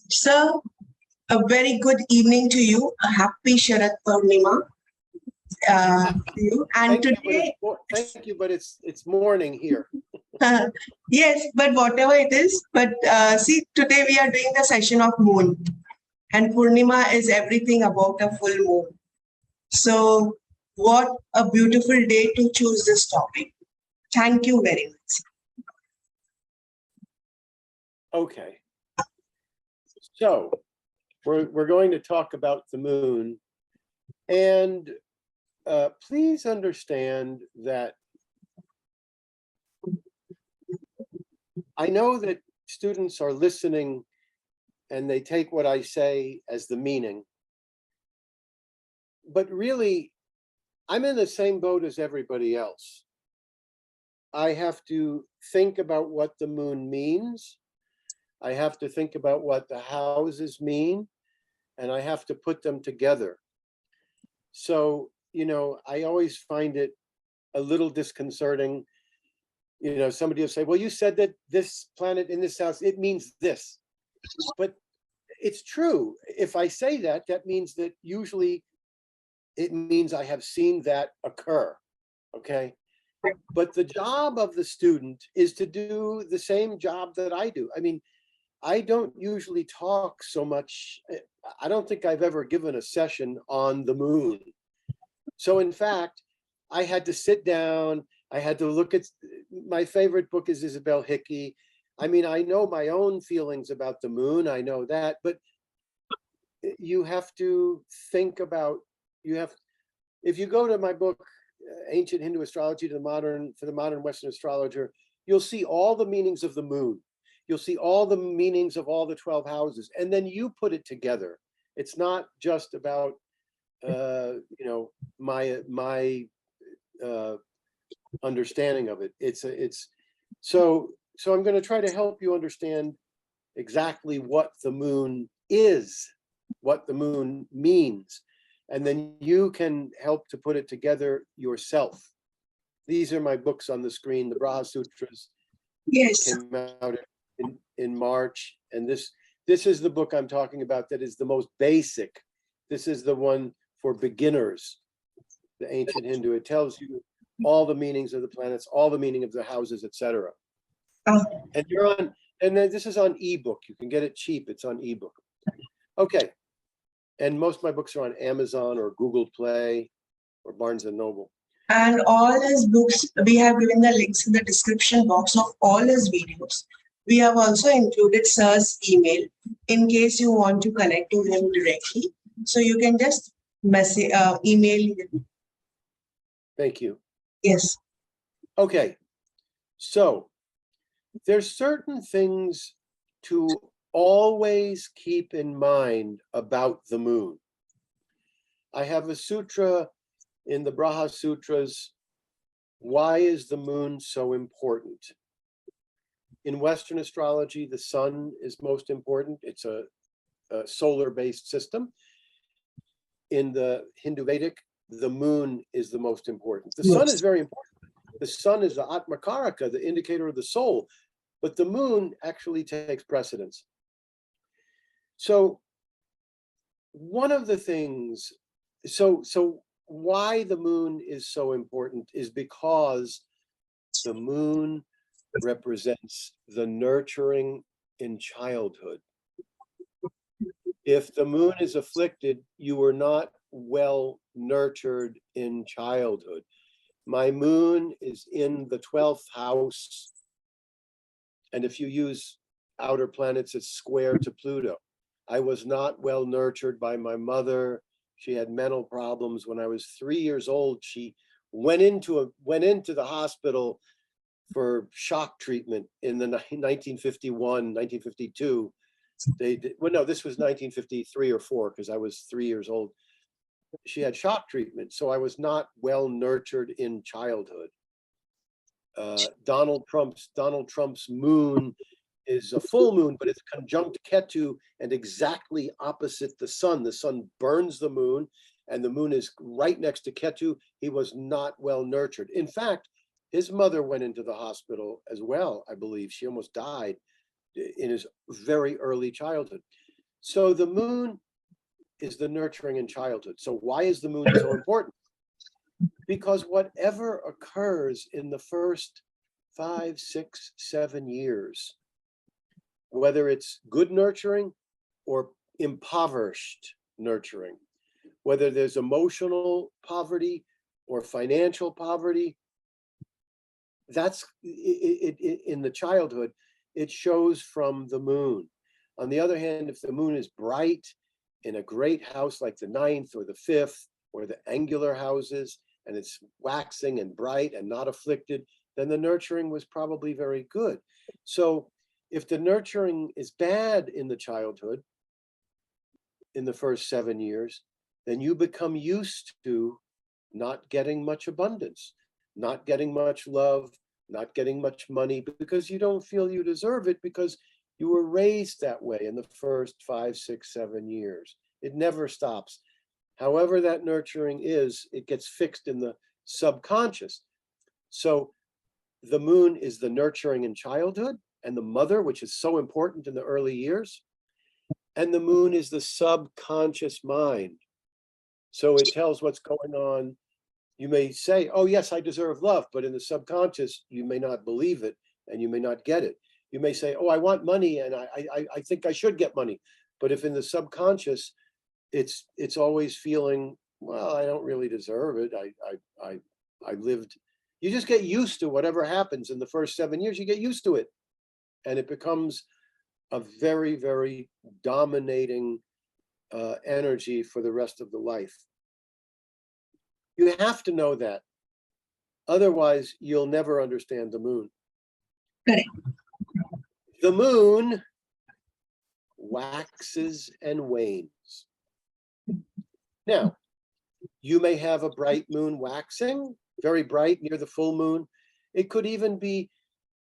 Sir, a very good evening to you. A happy Sharat Purnima to you. And today, Thank you, but it's morning here. yes, but whatever it is, but see, today we are doing the session of moon, and Purnima is everything about a full moon. So, what a beautiful day to choose this topic. Thank you very much. Okay. So, we're going to talk about the moon, and please understand that I know that students are listening and they take what I say as the meaning, but really, I'm in the same boat as everybody else. I have to think about what the moon means. I have to think about what the houses mean, and I have to put them together. So, I always find it a little disconcerting. Somebody will say, well, you said that this planet in this house, it means this. But it's true. If I say that, that means that usually it means I have seen that occur, okay? But the job of the student is to do the same job that I do. I mean, I don't usually talk so much. I don't think I've ever given a session on the moon. So in fact, I had to sit down, I had to look at, my favorite book is Isabel Hickey. I mean, I know my own feelings about the moon, I know that, but you have to think about, if you go to my book, Ancient Hindu Astrology for the Modern Western Astrologer, you'll see all the meanings of the moon. You'll see all the meanings of all the 12 houses, and then you put it together. It's not just about, my understanding of it. So I'm going to try to help you understand exactly what the moon is, what the moon means, and then you can help to put it together yourself. These are my books on the screen, the Braha Sutras. Yes. Came out in March, and this is the book I'm talking about that is the most basic. This is the one for beginners, the Ancient Hindu. It tells you all the meanings of the planets, all the meaning of the houses, etc. And and then this is on ebook. You can get it cheap. It's on ebook. Okay. And most of my books are on Amazon or Google Play or Barnes and Noble. And all his books, we have given the links in the description box of all his videos. We have also included Sir's email in case you want to connect to him directly. So you can just email him. Thank you. Yes. Okay. So there's certain things to always keep in mind about the moon. I have a sutra in the Braha Sutras, why is the moon so important? In Western astrology, the sun is most important. It's a solar-based system. In the Hindu Vedic, the moon is the most important. The sun is very important. The sun is the Atmakaraka, the indicator of the soul, but the moon actually takes precedence. So one of the things, so why the moon is so important is because the moon represents the nurturing in childhood. If the moon is afflicted, you were not well nurtured in childhood. My moon is in the 12th house, and if you use outer planets, it's square to Pluto. I was not well nurtured by my mother. She had mental problems. When I was 3 years old, she went into the hospital for shock treatment in the 1951, 1952. No, this was 1953 or 4 because I was 3 years old. She had shock treatment, so I was not well nurtured in childhood. Donald Trump's moon is a full moon, but it's conjunct Ketu and exactly opposite the sun. The sun burns the moon, and the moon is right next to Ketu. He was not well nurtured. In fact, his mother went into the hospital as well, I believe. She almost died in his very early childhood. So the moon is the nurturing in childhood. So why is the moon so important? Because whatever occurs in the first 5, 6, 7 years, whether it's good nurturing or impoverished nurturing, whether there's emotional poverty or financial poverty, that's in the childhood, it shows from the moon. On the other hand, if the moon is bright in a great house like the 9th or the 5th or the angular houses, and it's waxing and bright and not afflicted, then the nurturing was probably very good. So if the nurturing is bad in the childhood, in the first 7 years, then you become used to not getting much abundance, not getting much love, not getting much money, because you don't feel you deserve it, because you were raised that way in the first 5, 6, 7 years. It never stops. However that nurturing is, it gets fixed in the subconscious. So the moon is the nurturing in childhood, and the mother, which is so important in the early years. And the moon is the subconscious mind. So it tells what's going on. You may say, oh, yes, I deserve love, but in the subconscious, you may not believe it and you may not get it. You may say, oh, I want money and I think I should get money. But if in the subconscious, it's always feeling, well, I don't really deserve it. I lived, you just get used to whatever happens in the first 7 years, you get used to it. And it becomes a very, very dominating energy for the rest of the life. You have to know that. Otherwise, you'll never understand the moon. Correct. The moon waxes and wanes. Now, you may have a bright moon waxing, very bright near the full moon. It could even be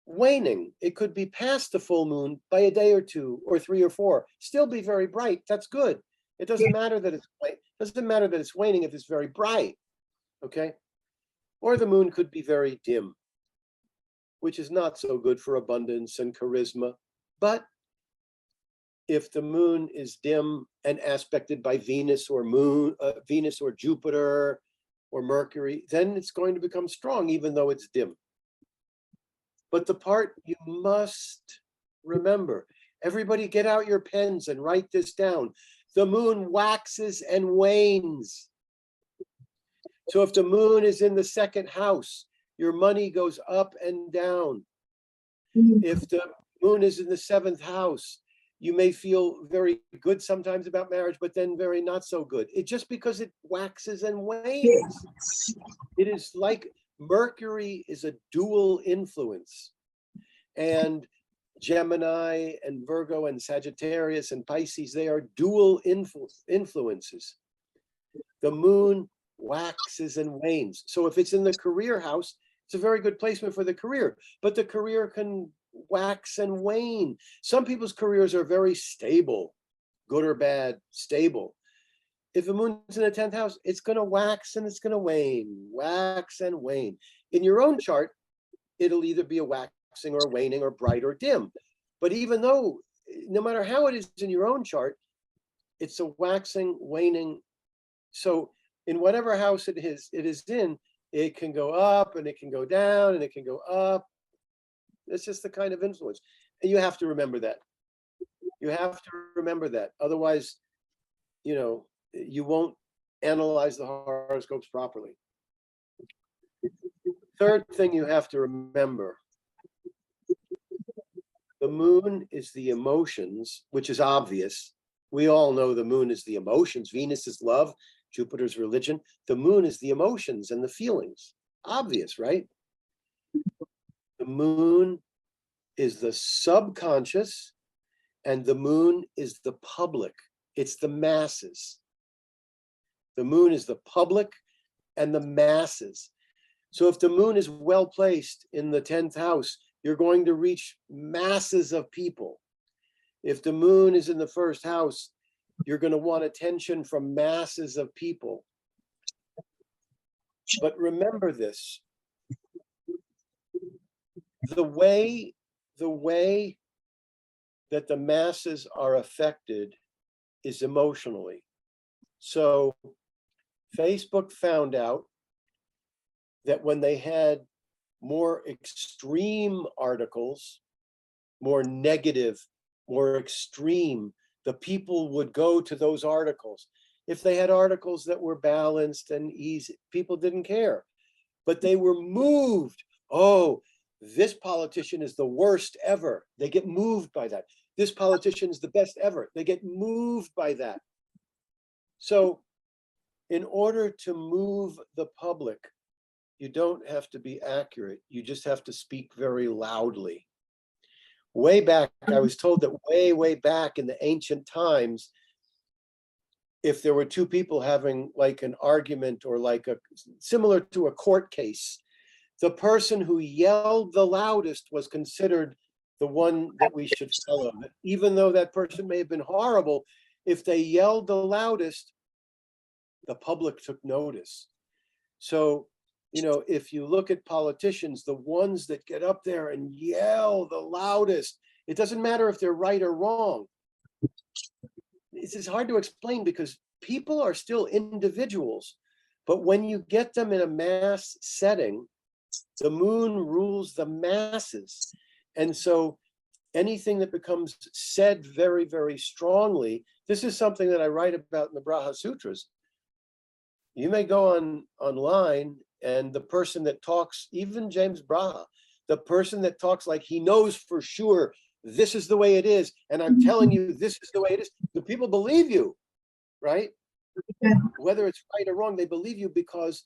waning. It could be past the full moon by a day or 2 or 3 or 4. Still be very bright. That's good. It doesn't matter that it's waning if it's very bright. Okay? Or the moon could be very dim, which is not so good for abundance and charisma. But if the moon is dim and aspected by Venus or Jupiter or Mercury, then it's going to become strong, even though it's dim. But the part you must remember, everybody get out your pens and write this down. The moon waxes and wanes. So if the moon is in the 2nd house, your money goes up and down. If the moon is in the 7th house, you may feel very good sometimes about marriage, but then very not so good. It just because it waxes and wanes. It is like Mercury is a dual influence. And Gemini and Virgo and Sagittarius and Pisces, they are dual influences. The moon waxes and wanes. So if it's in the career house, it's a very good placement for the career, but the career can wax and wane. Some people's careers are very stable, good or bad, stable. If the moon's in the 10th house, it's going to wax and it's going to wane, wax and wane. In your own chart, it'll either be a waxing or waning or bright or dim. But even though, no matter how it is in your own chart, it's a waxing, waning. So in whatever house it is in, it can go up and it can go down and it can go up. It's just the kind of influence. And you have to remember that. You have to remember that. Otherwise, you won't analyze the horoscopes properly. Third thing you have to remember, the moon is the emotions, which is obvious. We all know the moon is the emotions. Venus is love. Jupiter's religion. The moon is the emotions and the feelings. Obvious, right? The moon is the subconscious, and the moon is the public. It's the masses. The moon is the public and the masses. So if the moon is well placed in the 10th house, you're going to reach masses of people. If the moon is in the 1st house, you're going to want attention from masses of people. But remember this, the way that the masses are affected is emotionally. So Facebook found out that when they had more extreme articles, more negative, more extreme, the people would go to those articles. If they had articles that were balanced and easy, people didn't care. But they were moved. Oh, this politician is the worst ever. They get moved by that. This politician is the best ever. They get moved by that. So in order to move the public, you don't have to be accurate. You just have to speak very loudly. Way back, I was told that way back in the ancient times, if there were two people having like an argument or like a similar to a court case, the person who yelled the loudest was considered the one that we should follow. Even though that person may have been horrible, if they yelled the loudest, the public took notice. So, you know, if you look at politicians, the ones that get up there and yell the loudest, it doesn't matter if they're right or wrong. It's hard to explain because people are still individuals, but when you get them in a mass setting, the moon rules the masses. And so anything that becomes said very, very strongly, this is something that I write about in the Braha Sutras. You may go online and the person that talks, even James Braha, the person that talks like he knows for sure this is the way it is, and I'm telling you this is the way it is, the people believe you, right? Whether it's right or wrong, they believe you because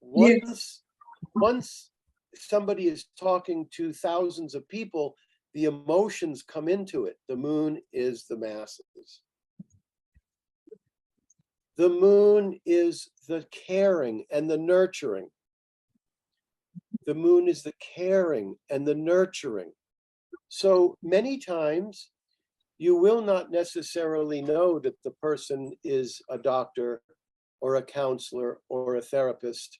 once somebody is talking to thousands of people, the emotions come into it. The moon is the masses. The moon is the caring and the nurturing. The moon is the caring and the nurturing. So many times you will not necessarily know that the person is a doctor or a counselor or a therapist.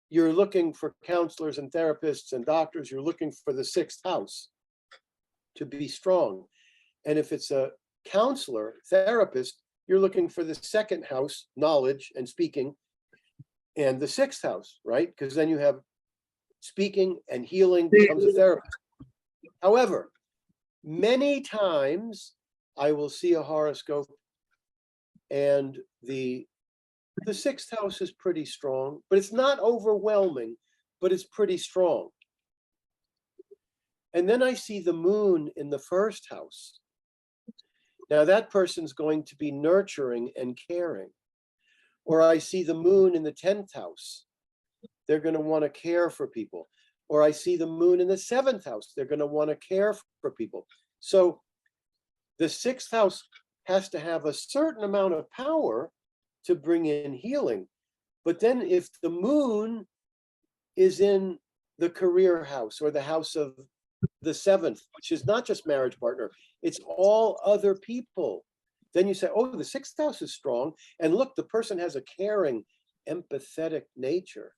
You're looking for counselors and therapists and doctors, you're looking for the sixth house to be strong. And if it's a counselor, therapist, you're looking for the second house, knowledge and speaking, and the sixth house, right? Because then you have speaking and healing becomes a therapist. However, many times I will see a horoscope and the sixth house is pretty strong, but it's not overwhelming, but it's pretty strong. And then I see the moon in the first house. Now that person's going to be nurturing and caring. Or I see the moon in the 10th house. They're going to want to care for people. Or I see the moon in the 7th house. They're going to want to care for people. So the 6th house has to have a certain amount of power to bring in healing. But then if the moon is in the career house or the house of the 7th, which is not just marriage partner, it's all other people, then you say, oh, the 6th house is strong. And look, the person has a caring, empathetic nature.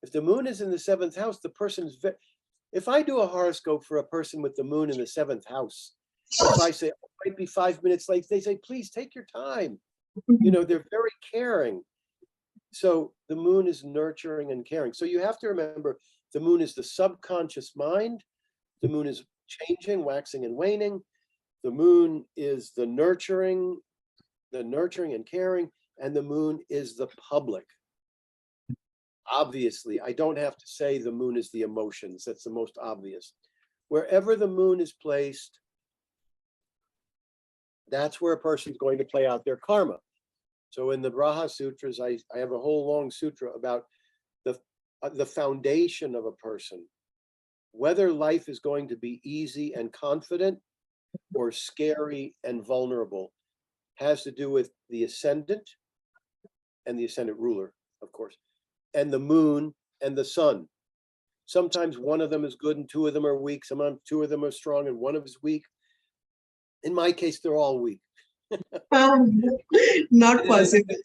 If the moon is in the 7th house, the person's if I do a horoscope for a person with the moon in the 7th house, if I say, oh, it might be 5 minutes late, they say, please take your time. You know, they're very caring. So the moon is nurturing and caring. So you have to remember the moon is the subconscious mind. The moon is changing, waxing and waning. The moon is the nurturing and caring, and the moon is the public. Obviously, I don't have to say the moon is the emotions. That's the most obvious. Wherever the moon is placed, that's where a person's going to play out their karma. So in the Braha Sutras, I have a whole long sutra about the foundation of a person. Whether life is going to be easy and confident or scary and vulnerable has to do with the ascendant and the ascendant ruler, of course, and the moon and the sun. Sometimes one of them is good and two of them are weak. Sometimes two of them are strong and one of them is weak. In my case, they're all weak. Not possible.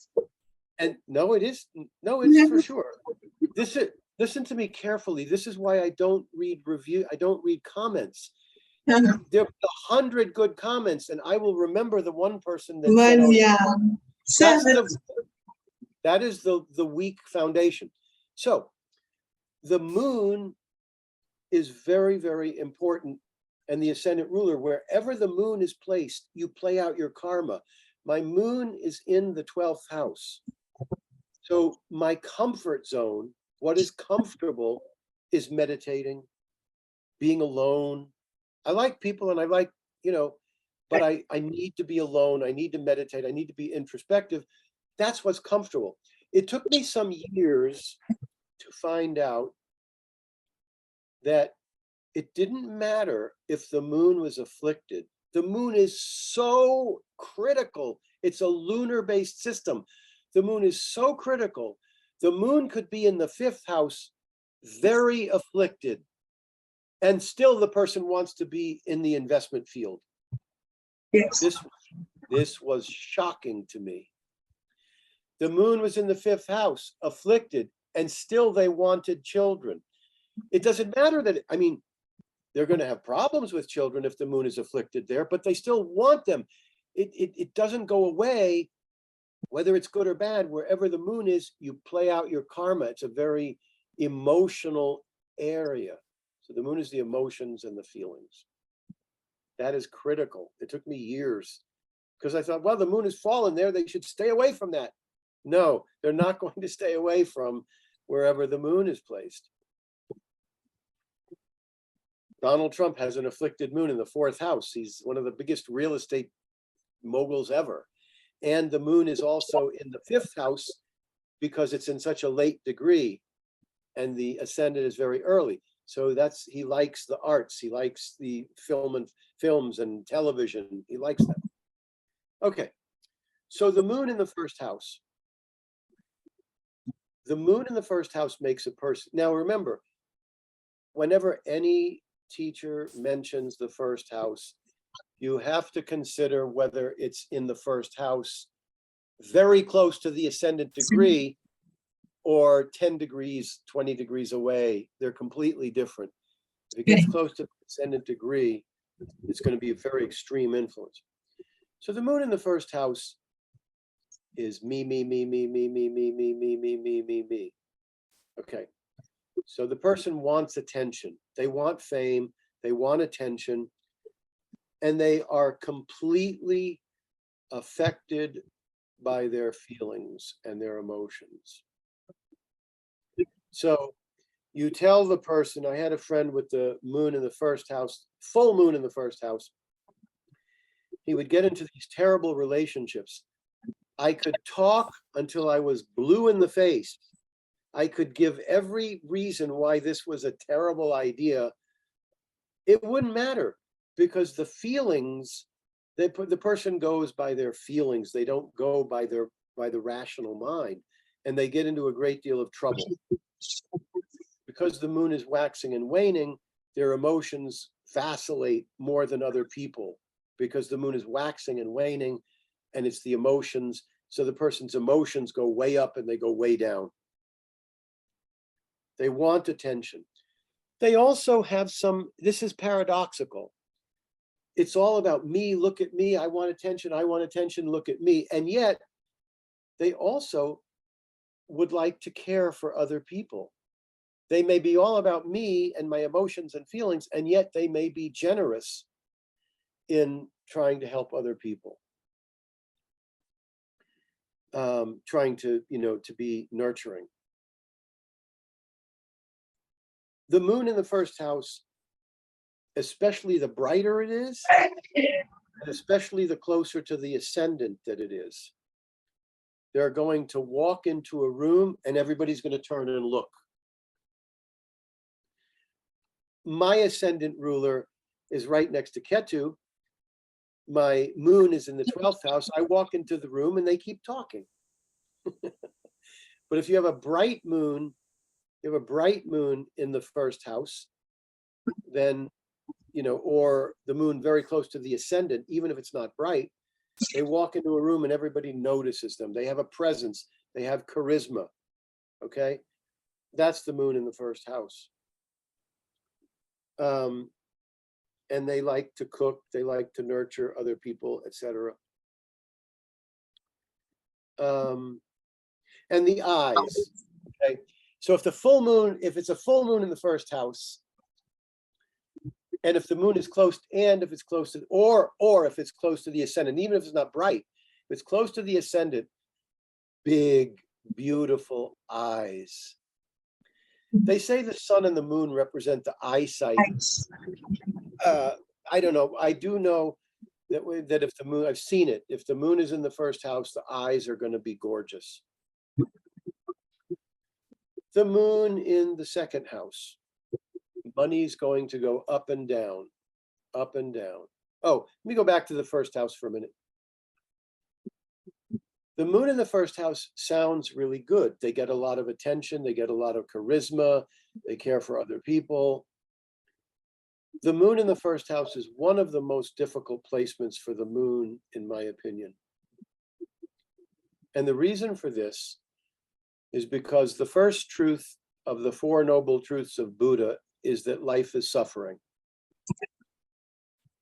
And no, it is. No, it's for sure. Listen to me carefully. This is why I don't read review. I don't read comments. There were 100 good comments, and I will remember the one person that said, One, "Oh, yeah. that's Sir, that is the weak foundation." So the moon is very, very important, and the ascendant ruler, wherever the moon is placed, you play out your karma. My moon is in the 12th house. So my comfort zone, what is comfortable, is meditating, being alone. I like people and I like, but I need to be alone. I need to meditate. I need to be introspective. That's what's comfortable. It took me some years to find out that it didn't matter if the moon was afflicted. The moon is so critical. It's a lunar-based system. The moon is so critical. The moon could be in the 5th house, very afflicted, and still the person wants to be in the investment field. yes. This was shocking to me. The moon was in the 5th house, afflicted, and still they wanted children. It doesn't matter that, they're going to have problems with children if the moon is afflicted there, but they still want them. It doesn't go away, whether it's good or bad. Wherever the moon is, you play out your karma. It's a very emotional area. So the moon is the emotions and the feelings. That is critical. It took me years because I thought, well, the moon has fallen there. They should stay away from that. No, they're not going to stay away from wherever the moon is placed. Donald Trump has an afflicted moon in the 4th house. He's one of the biggest real estate moguls ever. And the moon is also in the 5th house because it's in such a late degree and the ascendant is very early. So he likes the arts. He likes the films and television. He likes that. Okay. So the moon in the 1st house. The moon in the 1st house makes a person. Now remember, whenever any teacher mentions the 1st house, you have to consider whether it's in the 1st house very close to the ascendant degree or 10 degrees, 20 degrees away. They're completely different. If it gets close to the ascendant degree, it's going to be a very extreme influence. So the moon in the 1st house is me. Okay. So the person wants attention. They want fame. They want attention. And they are completely affected by their feelings and their emotions. So you tell the person, I had a friend with the moon in the 1st house, full moon in the 1st house. He would get into these terrible relationships. I could talk until I was blue in the face. I could give every reason why this was a terrible idea. It wouldn't matter because the feelings, the person goes by their feelings. They don't go by the rational mind, and they get into a great deal of trouble. Because the moon is waxing and waning, their emotions vacillate more than other people because the moon is waxing and waning, and it's the emotions. So the person's emotions go way up and they go way down. They want attention. They also have this is paradoxical. It's all about me, look at me, I want attention, look at me. And yet they also would like to care for other people. They may be all about me and my emotions and feelings, and yet they may be generous in trying to help other people. Trying to, to be nurturing. The moon in the 1st house, especially the brighter it is, and especially the closer to the ascendant that it is, they're going to walk into a room and everybody's going to turn and look. My ascendant ruler is right next to Ketu. My moon is in the 12th house. I walk into the room and they keep talking. But if you have a bright moon, in the 1st house, then, or the moon very close to the ascendant, even if it's not bright, they walk into a room and everybody notices them. They have a presence. They have charisma. Okay. That's the moon in the 1st house. and they like to cook, they like to nurture other people, etc. And the eyes. Okay, so if it's a full moon in the first house, and if the moon is close, and if it's close to, or if it's close to the ascendant, even if it's not bright, if it's close to the ascendant, big, beautiful eyes. They say the sun and the moon represent the eyesight. I don't know. I do know that if the moon, I've seen it, if the moon is in the first house, the eyes are going to be gorgeous. The moon in the second house, money's going to go up and down, up and down. Oh, let me go back to the first house for a minute. The moon in the first house sounds really good. They get a lot of attention. They get a lot of charisma. They care for other people. The moon in the first house is one of the most difficult placements for the moon, in my opinion. And the reason for this is because the first truth of the Four Noble Truths of Buddha is that life is suffering.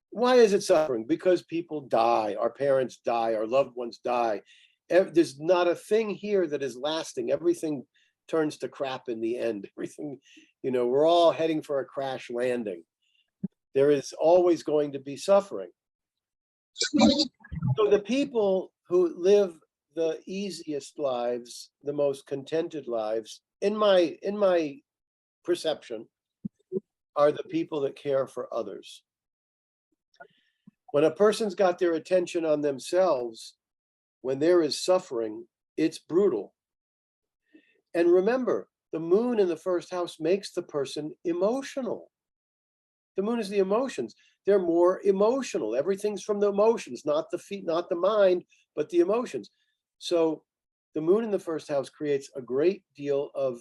Why is it suffering? Because people die, our parents die, our loved ones die. There's not a thing here that is lasting. Everything turns to crap in the end. Everything, we're all heading for a crash landing. There is always going to be suffering. So the people who live the easiest lives, the most contented lives, in my perception, are the people that care for others. When a person's got their attention on themselves, when there is suffering, it's brutal. And remember, the moon in the first house makes the person emotional. The moon is the emotions. They're more emotional. Everything's from the emotions, not the feet, not the mind, but the emotions. So the moon in the first house creates a great deal of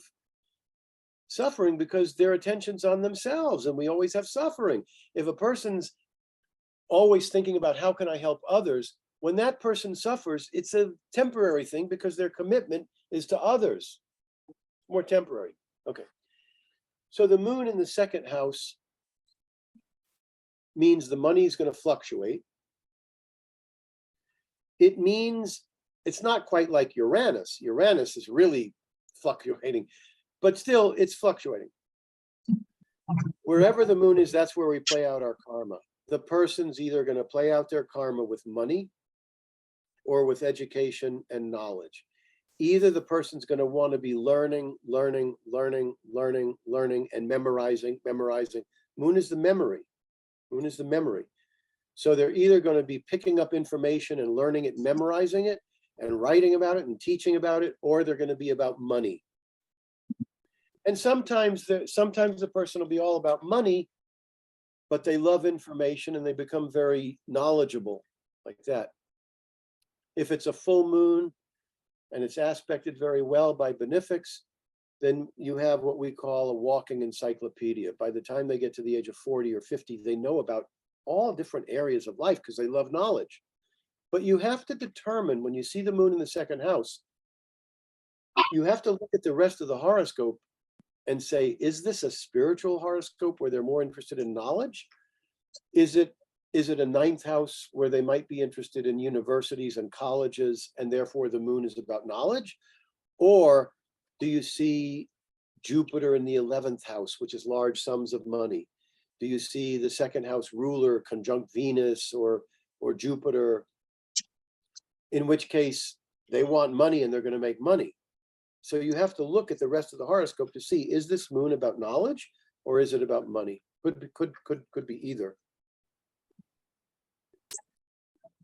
suffering because their attention's on themselves, and we always have suffering. If a person's always thinking about how can I help others, when that person suffers, it's a temporary thing because their commitment is to others. More temporary. Okay. So the moon in the second house means the money is going to fluctuate. It means it's not quite like Uranus. Uranus is really fluctuating, but still it's fluctuating. Wherever the moon is, that's where we play out our karma. The person's either going to play out their karma with money or with education and knowledge. Either the person's going to want to be learning, and memorizing. Moon is the memory. Moon is the memory. So they're either going to be picking up information and learning it, memorizing it, and writing about it and teaching about it, or they're going to be about money. And sometimes the person will be all about money, but they love information and they become very knowledgeable like that. If it's a full moon and it's aspected very well by benefics, then you have what we call a walking encyclopedia. By the time they get to the age of 40 or 50, they know about all different areas of life because they love knowledge. But you have to determine, when you see the moon in the second house, you have to look at the rest of the horoscope and say, is this a spiritual horoscope where they're more interested in knowledge? Is it a ninth house where they might be interested in universities and colleges, and therefore the moon is about knowledge? Or do you see Jupiter in the 11th house, which is large sums of money? Do you see the second house ruler conjunct Venus or Jupiter? In which case they want money and they're going to make money. So you have to look at the rest of the horoscope to see, is this moon about knowledge or is it about money? Could be either.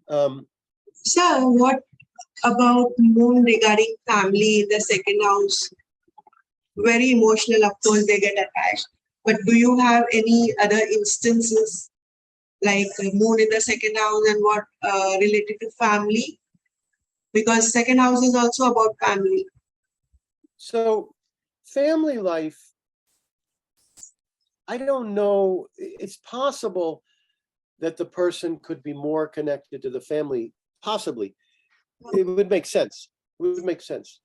So what about moon regarding family in the second house? Very emotional, of course, they get attached. But do you have any other instances like moon in the second house and what related to family? Because second house is also about family. So family life, I don't know. It's possible that the person could be more connected to the family. Possibly. It would make sense. It would make sense.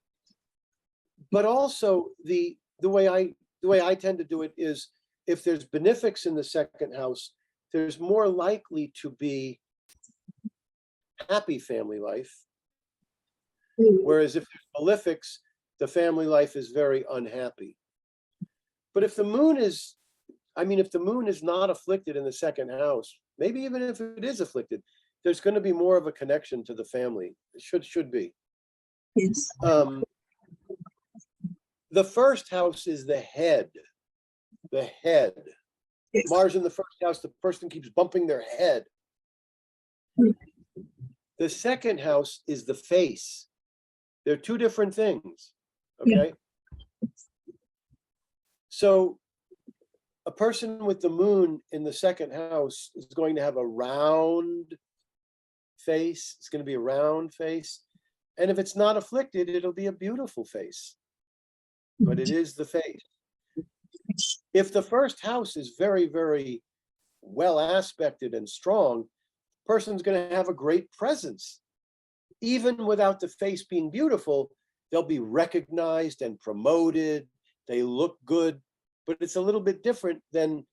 But also the way I tend to do it is, if there's benefics in the second house, there's more likely to be happy family life. Whereas if there's malefics, the family life is very unhappy. But if the moon is, if the moon is not afflicted in the second house, maybe even if it is afflicted, there's going to be more of a connection to the family. It should be. Yes. The first house is the head. The head. Yes. Mars in the first house, the person keeps bumping their head. The second house is the face. They're two different things. Okay. Yeah. So a person with the moon in the second house is going to have a round face. It's going to be a round face. And if it's not afflicted, it'll be a beautiful face. But it is the face. If the first house is very, very well aspected and strong, the person's going to have a great presence. Even without the face being beautiful, they'll be recognized and promoted. They look good, but it's a little bit different than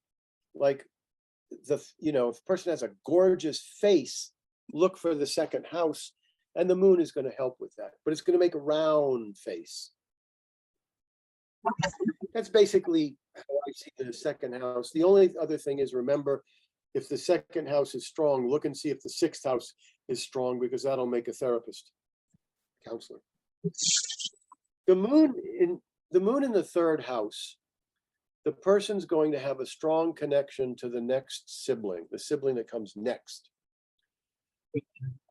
like if a person has a gorgeous face, look for the second house, and the moon is going to help with that, but it's going to make a round face. That's basically how I see the second house. The only other thing is, remember, if the second house is strong, look and see if the sixth house is strong, because that'll make a therapist, counselor. The moon in the third house, the person's going to have a strong connection to the next sibling, the sibling that comes next.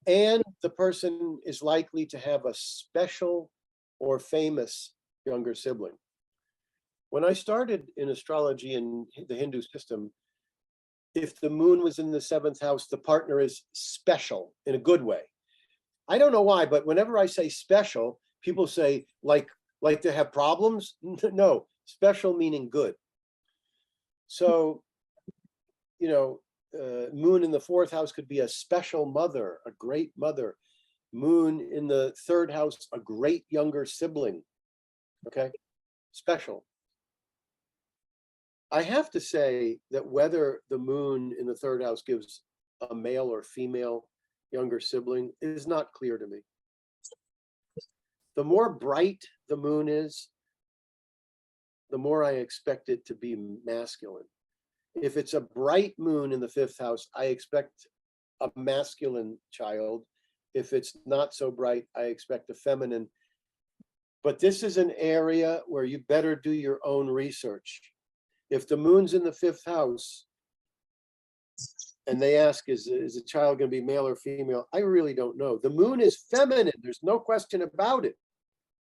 And the person is likely to have a special or famous younger sibling. When I started in astrology in the Hindu system, if the moon was in the seventh house, the partner is special in a good way. I don't know why, but whenever I say special, people say like they have problems. No, special meaning good. So, moon in the fourth house could be a special mother, a great mother. Moon in the third house, a great younger sibling. Okay, special. I have to say that whether the moon in the third house gives a male or female younger sibling is not clear to me. The more bright the moon is, the more I expect it to be masculine. If it's a bright moon in the fifth house, I expect a masculine child. If it's not so bright, I expect a feminine. But this is an area where you better do your own research. If the moon's in the fifth house and they ask, is a child going to be male or female? I really don't know. The moon is feminine. There's no question about it.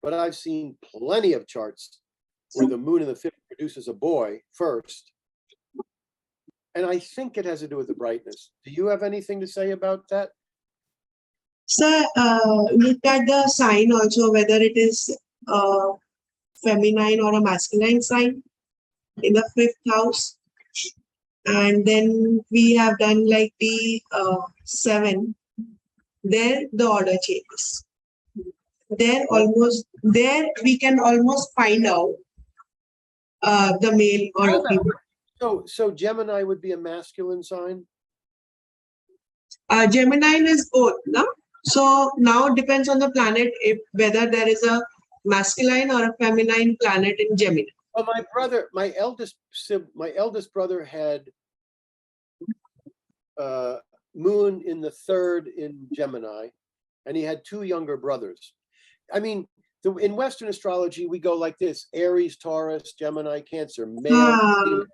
But I've seen plenty of charts where the moon in the fifth produces a boy first. And I think it has to do with the brightness. Do you have anything to say about that? Sir, look at the sign also, whether it is a feminine or a masculine sign in the fifth house. And then we have done like the 7. There the order changes. There we can almost find out the male or female. So Gemini would be a masculine sign? Gemini is both, no? So now it depends on the planet whether there is a masculine or a feminine planet in Gemini. Well, my eldest brother had moon in the third in Gemini, and he had 2 younger brothers. I mean, in Western astrology, we go like this: Aries, Taurus, Gemini, Cancer, male,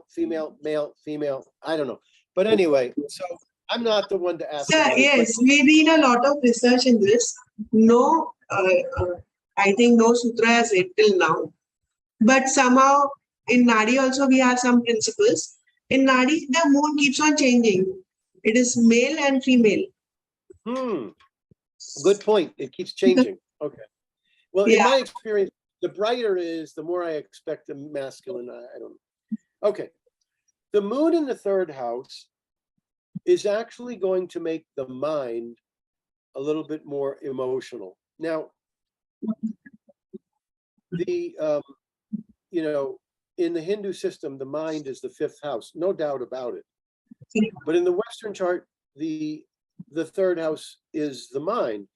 female, male, female. I don't know. But anyway, so I'm not the one to ask. Sir, yes, we did a lot of research in this. No, I think no sutra has it till now. But somehow in Nadi also we have some principles. In Nadi, the moon keeps on changing. It is male and female. Good point. It keeps changing. Okay. Well, in my experience, the brighter it is, the more I expect the masculine. I don't know. Okay. The moon in the third house is actually going to make the mind a little bit more emotional. Now, in the Hindu system, the mind is the fifth house, no doubt about it. But in the Western chart, the third house is the mind.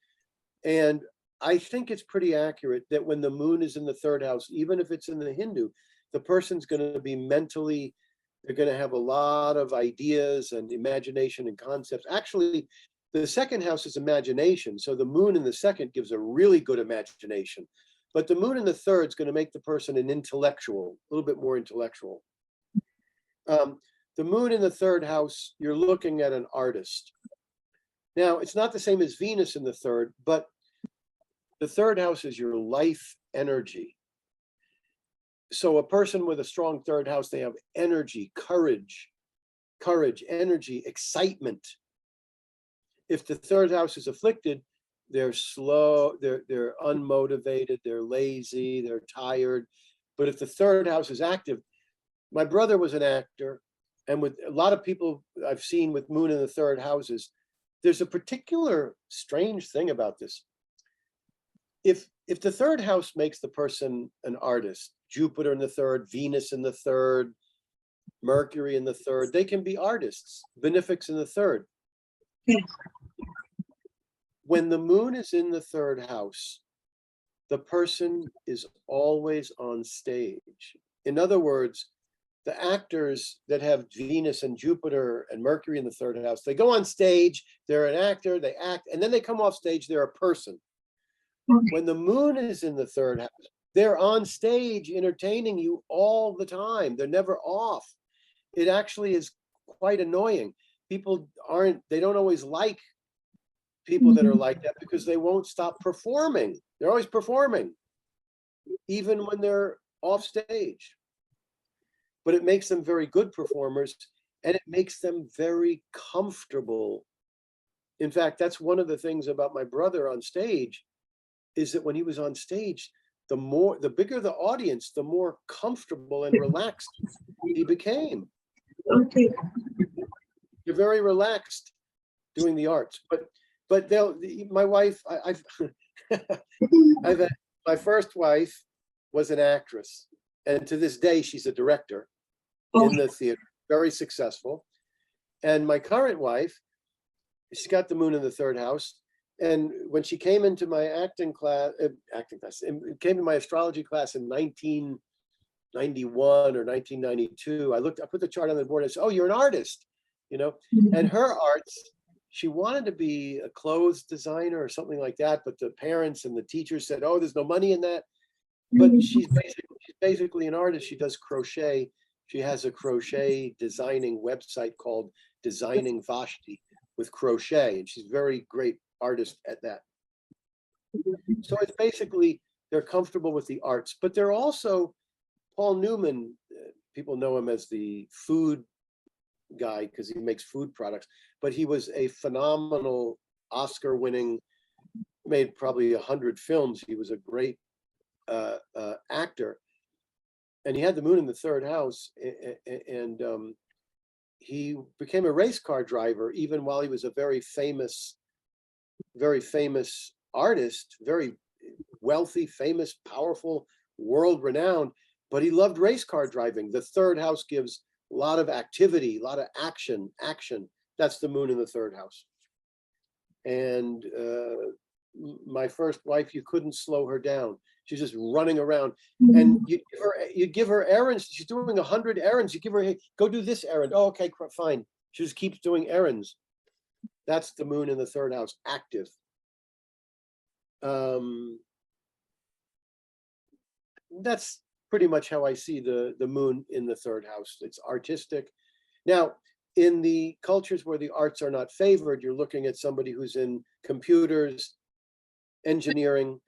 And I think it's pretty accurate that when the moon is in the third house, even if it's in the Hindu, the person's going to be mentally, they're going to have a lot of ideas and imagination and concepts. Actually, the second house is imagination. So the moon in the second gives a really good imagination. But the moon in the third is going to make the person an intellectual, a little bit more intellectual. The moon in the third house, you're looking at an artist. Now, it's not the same as Venus in the third, but the third house is your life energy. So a person with a strong third house, they have energy, courage, energy, excitement. If the third house is afflicted, they're slow, they're unmotivated, they're lazy, they're tired. But if the third house is active, my brother was an actor, and with a lot of people I've seen with moon in the third houses, there's a particular strange thing about this. If the third house makes the person an artist, Jupiter in the third, Venus in the third, Mercury in the third, they can be artists, benefics in the third. When the moon is in the third house, the person is always on stage. In other words, the actors that have Venus and Jupiter and Mercury in the third house, they go on stage, they're an actor, they act, and then they come off stage, they're a person. When the moon is in the third house, they're on stage entertaining you all the time. They're never off. It actually is quite annoying. People they don't always like people that are like that because they won't stop performing. They're always performing, even when they're off stage. But it makes them very good performers, and it makes them very comfortable. In fact, that's one of the things about my brother on stage, is that when he was on stage, the bigger the audience, the more comfortable and relaxed he became. Okay. You're very relaxed doing the arts. But my wife, I've had, my first wife was an actress, and to this day she's a director in the theater, very successful. And my current wife, she's got the moon in the third house. And when she came into my acting class, came to my astrology class in 1991 or 1992, I put the chart on the board and I said, "Oh, you're an artist," And her arts, she wanted to be a clothes designer or something like that, but the parents and the teachers said, "Oh, there's no money in that." But she's basically an artist. She does crochet. She has a crochet designing website called Designing Vashti with crochet, and she's very great artist at that. So it's basically, they're comfortable with the arts, but they're also, Paul Newman, people know him as the food guy because he makes food products, but he was a phenomenal Oscar-winning, made probably 100 films. He was a great actor, and he had the moon in the third house, and he became a race car driver even while he was a very famous artist, very wealthy, famous, powerful, world-renowned, but he loved race car driving. The third house gives a lot of activity, a lot of action. That's the moon in the third house. And my first wife, you couldn't slow her down. She's just running around, and you give her errands. She's doing 100 errands. You give her, "Hey, go do this errand." "Oh, okay, fine." She just keeps doing errands. That's the moon in the third house, active. That's pretty much how I see the moon in the third house. It's artistic. Now, in the cultures where the arts are not favored, you're looking at somebody who's in computers, engineering,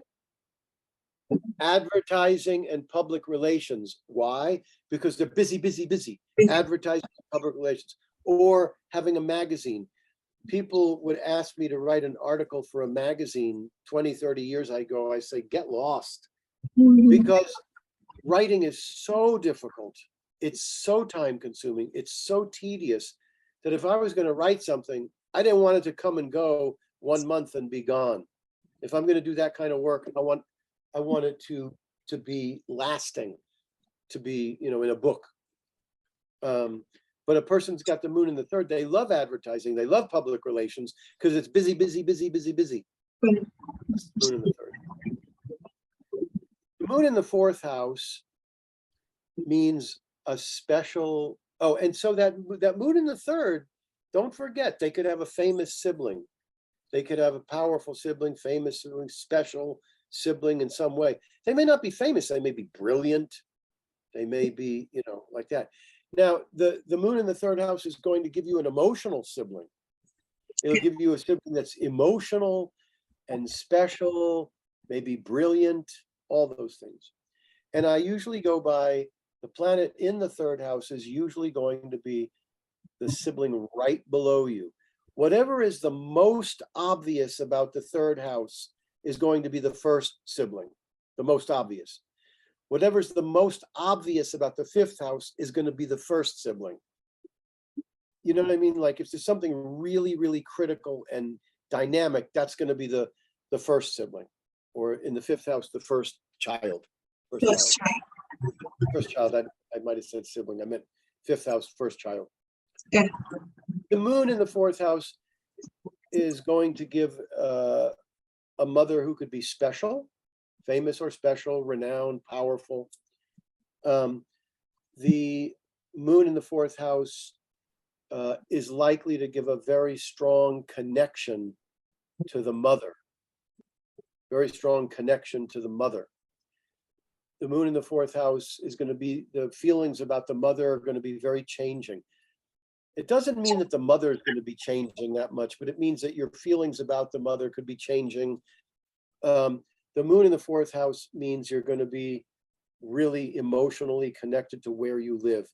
advertising, and public relations. Why? Because they're busy. Advertising, public relations, or having a magazine. People would ask me to write an article for a magazine 20, 30 years ago. I say, get lost, because writing is so difficult. It's so time consuming. It's so tedious that if I was going to write something, I didn't want it to come and go 1 month and be gone. If I'm going to do that kind of work, I want it to be lasting, to be, in a book. But But a person's got the moon in the third, they love advertising, they love public relations because it's busy, busy, busy, busy, busy. Moon in the third. The moon in the fourth house means a special, oh, and so that moon in the third, don't forget, they could have a famous sibling. They could have a powerful sibling, famous sibling, special sibling in some way. They may not be famous, they may be brilliant. They may be, like that. Now, the moon in the third house is going to give you an emotional sibling. It'll give you a sibling that's emotional and special, maybe brilliant, all those things. And I usually go by the planet in the third house is usually going to be the sibling right below you. Whatever is the most obvious about the third house is going to be the first sibling, the most obvious. Whatever's the most obvious about the fifth house is going to be the first sibling. You know what I mean? Like if there's something really, really critical and dynamic, that's going to be the first sibling. Or in the fifth house, the first child. First child, I might have said sibling. I meant fifth house, first child. Yeah. The moon in the fourth house is going to give a mother who could be special, famous or special, renowned, powerful. The moon in the fourth house is likely to give a very strong connection to the mother. Very strong connection to the mother. The moon in the fourth house is going to be, the feelings about the mother are going to be very changing. It doesn't mean that the mother is going to be changing that much, but it means that your feelings about the mother could be changing. The moon in the fourth house means you're going to be really emotionally connected to where you live.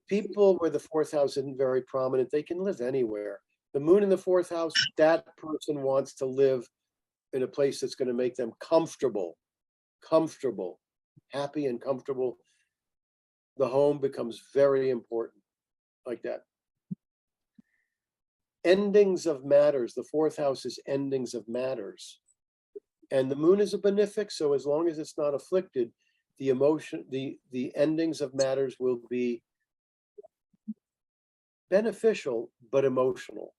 People where the fourth house isn't very prominent, they can live anywhere. The moon in the fourth house, that person wants to live in a place that's going to make them comfortable, happy and comfortable. The home becomes very important, like that. Endings of matters. The fourth house is endings of matters. And the moon is a benefic, so as long as it's not afflicted, the emotion, the endings of matters will be beneficial, but emotional.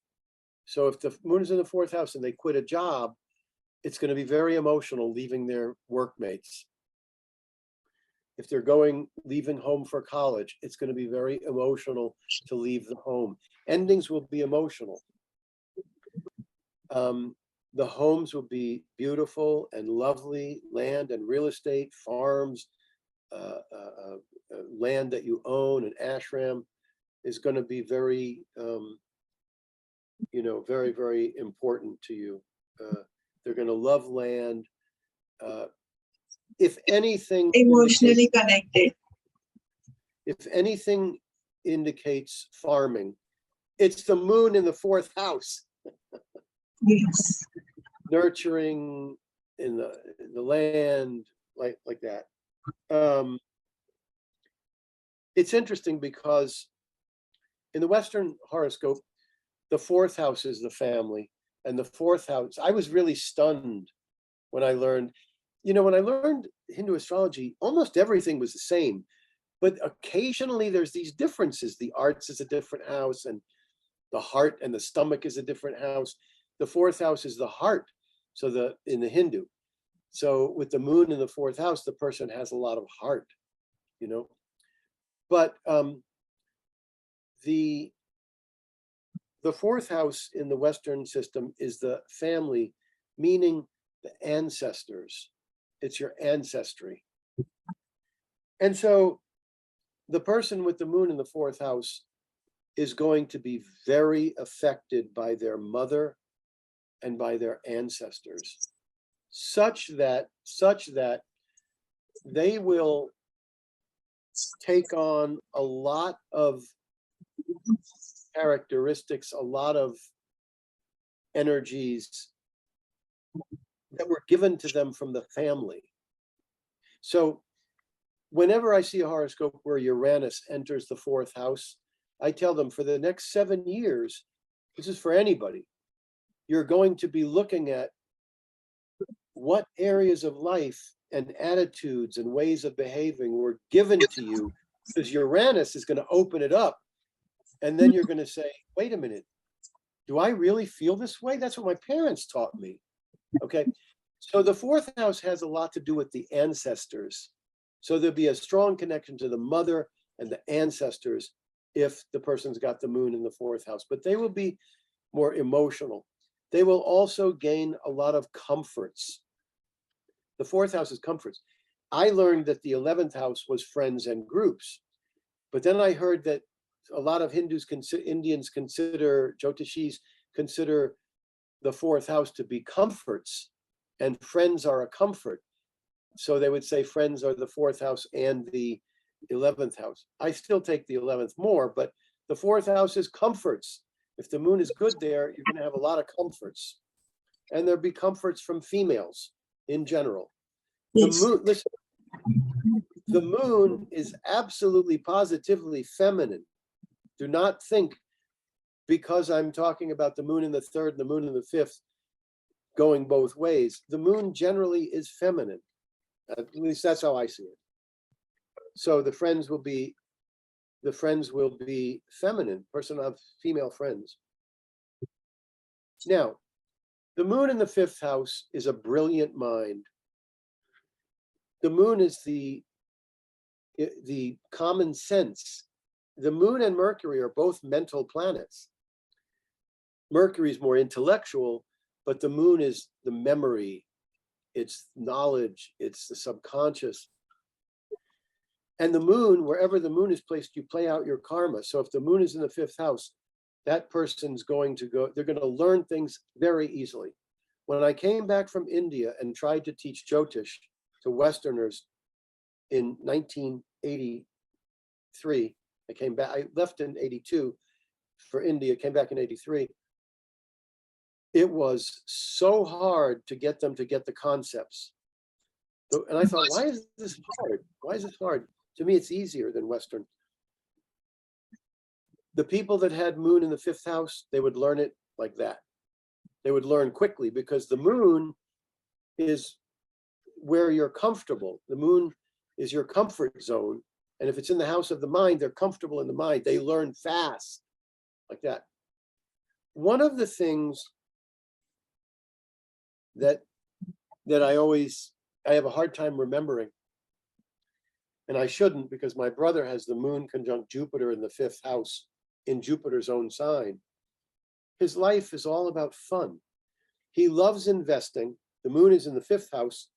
So if the moon is in the fourth house and they quit a job, it's going to be very emotional leaving their workmates. If they're leaving home for college, it's going to be very emotional to leave the home. Endings will be emotional. The homes will be beautiful and lovely, land and real estate, farms, land that you own, an ashram is going to be very, very, very important to you. They're going to love land. If anything, Emotionally connected. If anything indicates farming, it's the moon in the fourth house. Yes. Nurturing in the land, like that. It's interesting because in the Western horoscope, the fourth house is the family, and the fourth house, I was really stunned when I learned, when I learned Hindu astrology, almost everything was the same, but occasionally there's these differences. The arts is a different house, and the heart and the stomach is a different house. The fourth house is the heart. So in the Hindu. So with the moon in the fourth house, the person has a lot of heart, But the fourth house in the Western system is the family, meaning the ancestors. It's your ancestry. And so the person with the moon in the fourth house is going to be very affected by their mother and by their ancestors, such that they will take on a lot of characteristics, a lot of energies that were given to them from the family. So whenever I see a horoscope where Uranus enters the fourth house, I tell them for the next 7 years, this is for anybody, you're going to be looking at what areas of life and attitudes and ways of behaving were given to you, because Uranus is going to open it up And then you're going to say, wait a minute, do I really feel this way? That's what my parents taught me. Okay. So the fourth house has a lot to do with the ancestors. So there'll be a strong connection to the mother and the ancestors if the person's got the moon in the fourth house, but they will be more emotional. They will also gain a lot of comforts. The fourth house is comforts. I learned that the 11th house was friends and groups, but then I heard that a lot of Indians consider, Jyotishis consider the fourth house to be comforts, and friends are a comfort. So they would say friends are the fourth house and the 11th house. I still take the 11th more, but the fourth house is comforts. If the moon is good there, you're going to have a lot of comforts. And there'll be comforts from females in general. Yes. The moon, listen, the moon is absolutely positively feminine. Do not think because I'm talking about the moon in the third and the moon in the fifth going both ways. The moon generally is feminine. At least that's how I see it. So the friends will be feminine, person of female friends. Now, the moon in the fifth house is a brilliant mind. The moon is the common sense. The moon and Mercury are both mental planets. Mercury is more intellectual, but the moon is the memory, it's knowledge, it's the subconscious. And the moon, wherever the moon is placed, you play out your karma. So if the moon is in the fifth house, that person's going to go, they're going to learn things very easily. When I came back from India and tried to teach Jyotish to Westerners in 1983, I came back, I left in 82 for India, came back in 83. It was so hard to get them to get the concepts. And I thought, why is this hard? Why is this hard? To me, it's easier than Western. The people that had moon in the fifth house, they would learn it like that. They would learn quickly because the moon is where you're comfortable. The moon is your comfort zone. And if it's in the house of the mind, they're comfortable in the mind. They learn fast like that. One of the things that I have a hard time remembering, and I shouldn't because my brother has the moon conjunct Jupiter in the fifth house in Jupiter's own sign. His life is all about fun. He loves investing. The moon is in the fifth house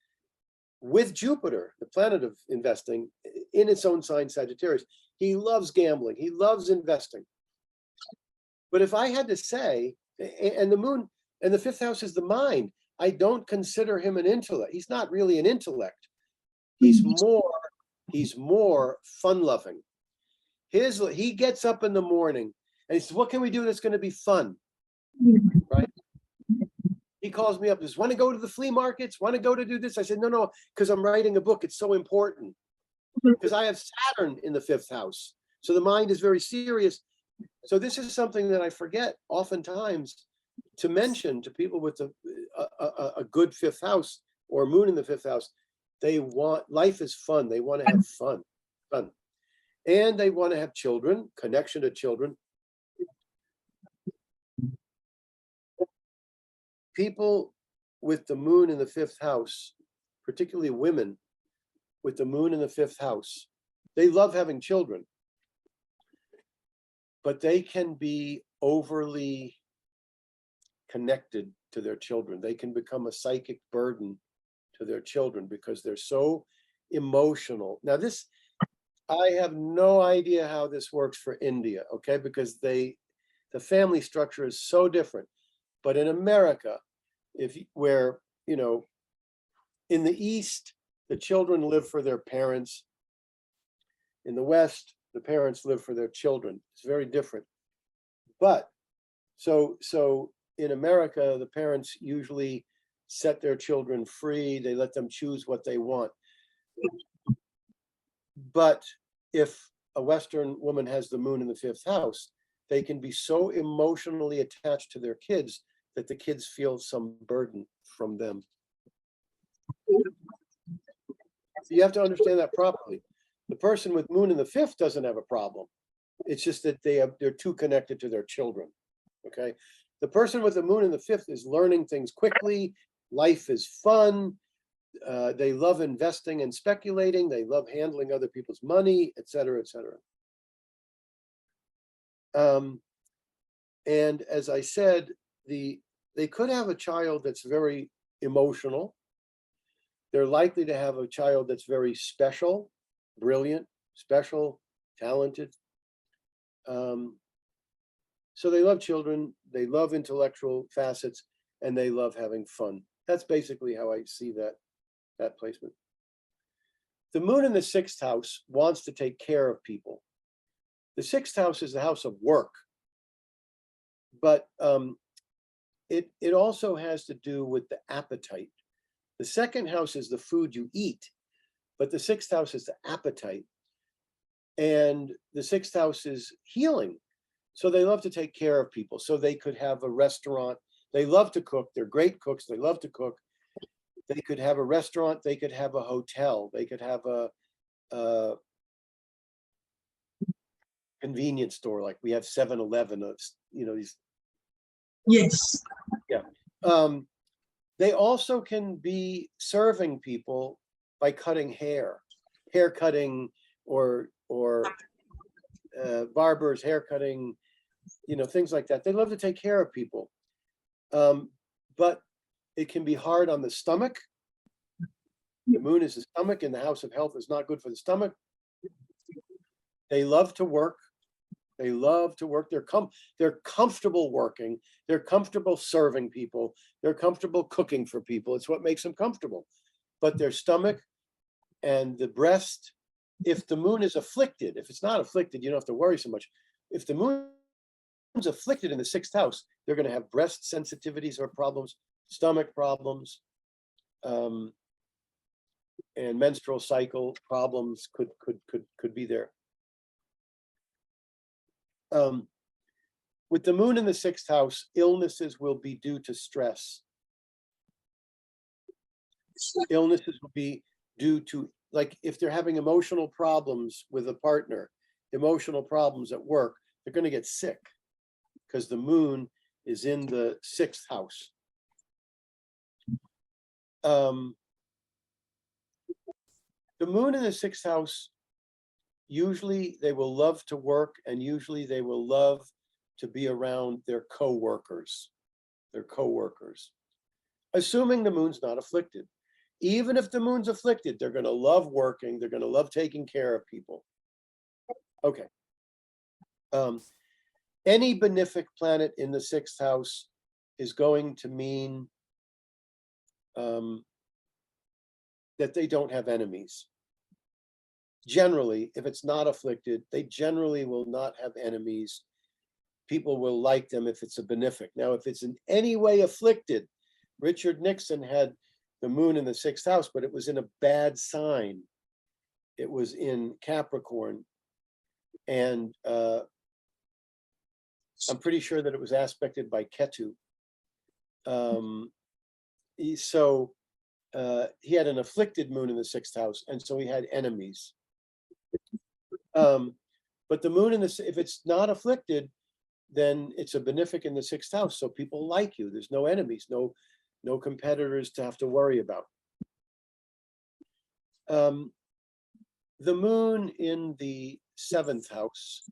with Jupiter, the planet of investing, in its own sign, Sagittarius. He loves gambling. He loves investing. But if I had to say, and the moon and the fifth house is the mind, I don't consider him an intellect. He's not really an intellect. He's more fun-loving. He gets up in the morning and he says, what can we do that's going to be fun? Right? He calls me up, says, want to go to the flea markets? Want to go to do this? I said, no, because I'm writing a book. It's so important. Because I have Saturn in the fifth house. So the mind is very serious. So this is something that I forget oftentimes to mention to people with a good fifth house or moon in the fifth house. They want, life is fun. They want to have fun. And they want to have children, connection to children. People with the moon in the fifth house, particularly women with the moon in the fifth house, they love having children, but they can be overly connected to their children. They can become a psychic burden to their children because they're so emotional. Now this, I have no idea how this works for India, okay? Because the family structure is so different. But in America, where, you know, in the East, the children live for their parents. In the West, the parents live for their children. It's very different. But so in America, the parents usually set their children free. They let them choose what they want. But if a Western woman has the moon in the fifth house, they can be so emotionally attached to their kids that the kids feel some burden from them. So you have to understand that properly. The person with moon in the fifth doesn't have a problem. It's just that they're too connected to their children. Okay. The person with the moon in the fifth is learning things quickly. Life is fun. They love investing and speculating. They love handling other people's money, et cetera, et cetera. And as I said, they could have a child that's very emotional. They're likely to have a child that's very special, brilliant, special, talented. So they love children, they love intellectual facets, and they love having fun. That's basically how I see that placement. The moon in the sixth house wants to take care of people. The sixth house is the house of work, but it also has to do with the appetite. The second house is the food you eat, but the sixth house is the appetite. And the sixth house is healing. So they love to take care of people. So they could have a restaurant. They love to cook. They're great cooks. They love to cook. They could have a restaurant. They could have a hotel. They could have a convenience store, like we have 7-Eleven of, these. Yes. Yeah. They also can be serving people by cutting hair cutting, or barbers, hair cutting, things like that. They love to take care of people. But it can be hard on the stomach. The moon is the stomach, and the house of health is not good for the stomach. They love to work. They love to work. They're comfortable working. They're comfortable serving people. They're comfortable cooking for people. It's what makes them comfortable. But their stomach and the breast, if the moon is afflicted, if it's not afflicted, you don't have to worry so much. If the moon's afflicted in the sixth house, they're going to have breast sensitivities or problems, stomach problems, and menstrual cycle problems could be there. With the moon in the sixth house, illnesses will be due to stress. Illnesses will be due to, like, if they're having emotional problems with a partner, emotional problems at work, they're going to get sick because the moon is in the sixth house. The moon in the sixth house, usually they will love to work, and usually they will love to be around their co-workers, assuming the moon's not afflicted. Even if the moon's afflicted, they're going to love working. They're going to love taking care of people. Okay. Any benefic planet in the sixth house is going to mean that they don't have enemies. Generally, if it's not afflicted, they generally will not have enemies. People will like them if it's a benefic. Now, if it's in any way afflicted, Richard Nixon had the moon in the sixth house, but it was in a bad sign. It was in Capricorn. And I'm pretty sure that it was aspected by Ketu. He had an afflicted moon in the sixth house, and so he had enemies. But the moon if it's not afflicted, then it's a benefic in the sixth house. So people like you. There's no enemies, no competitors to have to worry about. The moon in the seventh house